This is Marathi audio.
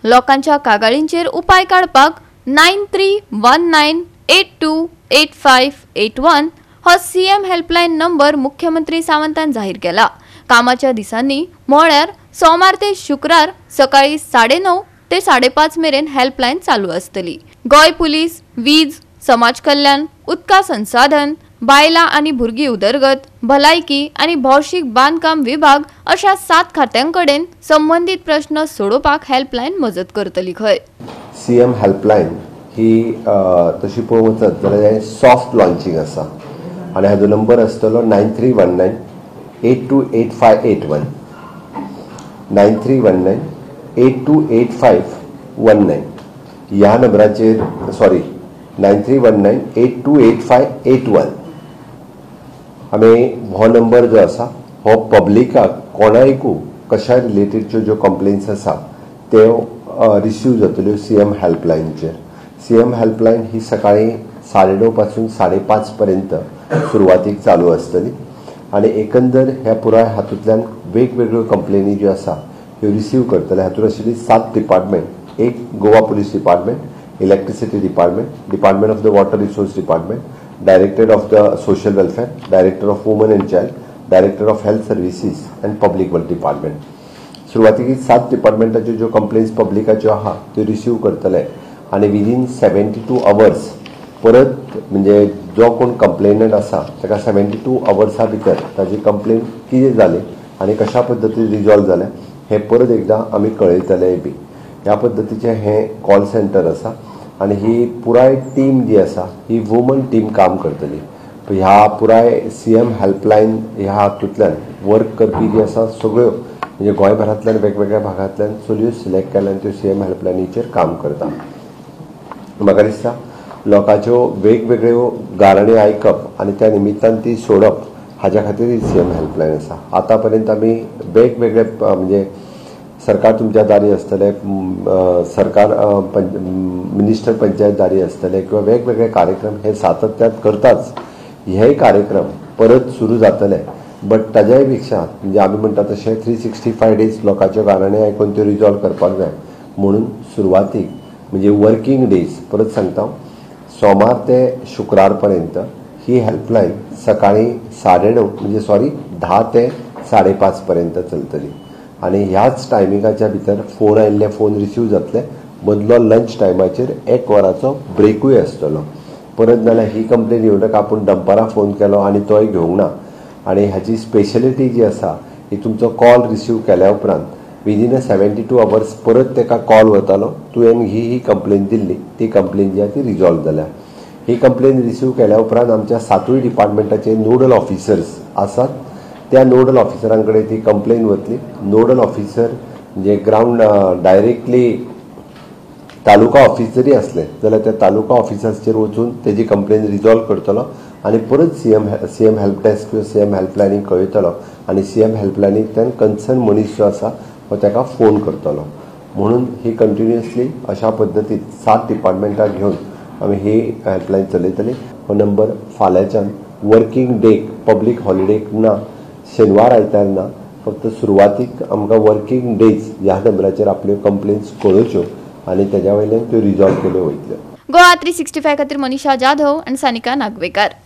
लोकांच्या कागाळींचेर उपाय काडपाक 9319828581 हो सीएम हेल्पलायन नंबर मुख्यमंत्री सावंतान जाहीर केला। कामाच्या दिसांनी म्हळ्यार सोमार ते शुक्रार सकाळी 9:30 ते 5:30 मेरेन हेल्पलायन चालू आसतली। गोय पुलीस, वीज, समाज कल्याण, उदका संसाधन, बायला आनी भुरगी उदरगत, भलायकी आनी भौशीक बांदकाम विभाग अशा 7 खात्यांकडेन संबंधित प्रश्न सोडोवपाक हेल्पलायन मजत करतली। खंय सीएम हेल्पलायन ही तशी पळोवंक वचत जाल्यार सॉफ्ट लॉन्चिंग आसा आनी हाजो नंबर आसतलो 9319828581 9319828519 ह्या नंबराचेर 9319828581 आमी हो नंबर जो आसा हो पब्लिकाक कोणायकू कशा रिलेटेडच्यो ज्यो कंप्लेन्स आसा त्यो रिसीव जातल्यो सीएम हेल्पलायनचेर। सीएम हेल्पलायन ही सकाळी 9:30 पासून 5:30 पर्यंत सुरवातीक चालू आसतली आनी एकंदर ह्या पुराय हातूंतल्यान वेगवेगळ्यो कंप्लेनी ज्यो आसा ह्यो रिसीव करतले। हातूंत आशिल्ली 7 डिपार्टमेंट, एक Goa police department, electricity department, department of the water resource department, director of the social welfare, director of woman end child, director of health services end public wealth department. सुरवातीक 7 डिपार्टमेंटाच्यो ज्यो कंप्लेन्स पब्लिकाच्यो आहा त्यो रिसीव करतले आनी विदीन 72 आवर्स परत म्हणजे जो कोण कंप्लेनंट आसा ताका 72 आवर्सा भितर ताजी कंप्लेन कितें जाली आनी कशा पद्दतीन रिजॉल्व जालें हें परत एकदां आमी कळयतले बी। ह्या पद्दतीचें हें कॉल सेंटर आसा आनी ही पुराय टीम जी आसा ही वुमन टीम काम करतली। ह्या पुराय सीएम हेल्पलायन ह्या हातूंतल्यान वर्क करपी जी आसा सगळ्यो म्हणजे गोंयभरांतल्यान वेगवेगळ्या भागांतल्यान सगळ्यो सिलेक्ट केल्ल्यान त्यो सीएम हेल्पलायनीचेर काम करता। म्हाका दिसता लोकांच्यो वेगवेगळ्यो गाराणी आयकप आनी त्या निमित्तान ती सोडप हाज्या खातीर ही सीएम हेल्पलायन आसा। आतां पर्यंत आमी वेगवेगळे म्हणजे सरकार तुमच्या दारी आसतले, सरकार मिनिस्टर पंचायत दारी आसतले किंवा वेगवेगळे कार्यक्रम हे सातत्यान करताच। हे कार्यक्रम परत सुरू जातले बट ताज्याय पेक्षा म्हणजे आमी म्हणटा तशें 365 डेज लोकांच्यो गाराणी आयकून त्यो रिजॉल्व करपाक जाय म्हणून सुरवातीक म्हणजे वर्किंग डेज परत सांगता सोमार ते शुक्रार पर्यंत ही हेल्पलायन सकाळी 9:30 म्हणजे 10 ते 5:30 पर्यंत चलतली आनी ह्याच टायमिंगाच्या भितर फोन आयिल्ले फोन रिसीव जातले। मदलो लंच टायमाचेर 1 वराचो ब्रेकूय आसतलो। परत जाल्यार ही कंप्लेन येवं नाका आपूण दनपारां फोन केलो आनी तोय घेवंक ना आनी हाची स्पेशलिटी जी आसा ही तुमचो कॉल रिसीव केल्या उपरांत विदीन 72 आवर्स परत ताका कॉल वतालो तुवें ही कंप्लेन दिल्ली ती कंप्लेन जी आसा ती रिजॉल्व जाल्या। ही कंप्लेन रिसीव केल्या उपरांत आमच्या 7 डिपार्टमेंटाचे नोडल ऑफिसर्स आसात त्या नोडल ऑफिसरां कडेन ती कंप्लेन वतली। नोडल ऑफिसर म्हणजे ग्राउंड डायरेक्टली तालुका ऑफिस जरी असले जाल्यार त्या तालुका ऑफिसाचेर वचून तेजी कंप्लेन रिजॉल्व करतलो आनी परत सीएम हेल्प डेस्क किंवा सीएम हेल्पलायनीक कळयतलो आनी सीएम हेल्पलायनींतल्यान कन्सर्न मनीस जो आसा हो ताका फोन करतलो। म्हणून ही कंटिन्युअसली अशा पद्दतीन 7 डिपार्टमेंटां घेवन आमी ही हेल्पलायन चलयतली। हो नंबर फाल्यांच्यान वर्किंग डे पब्लीक हॉलिडेक ना, शेनवार आयतार ना, फक्त सुरवातीक आमकां वर्किंग डेज ह्या नंबराचेर आपल्यो कंप्लेन्स कळोवच्यो आनी तेज्या वयल्यान त्यो रिजॉल्व केल्यो वयतल्यो। गोवा 365 खातीर मनीषा जाधव आनी सानिका नागवेकर।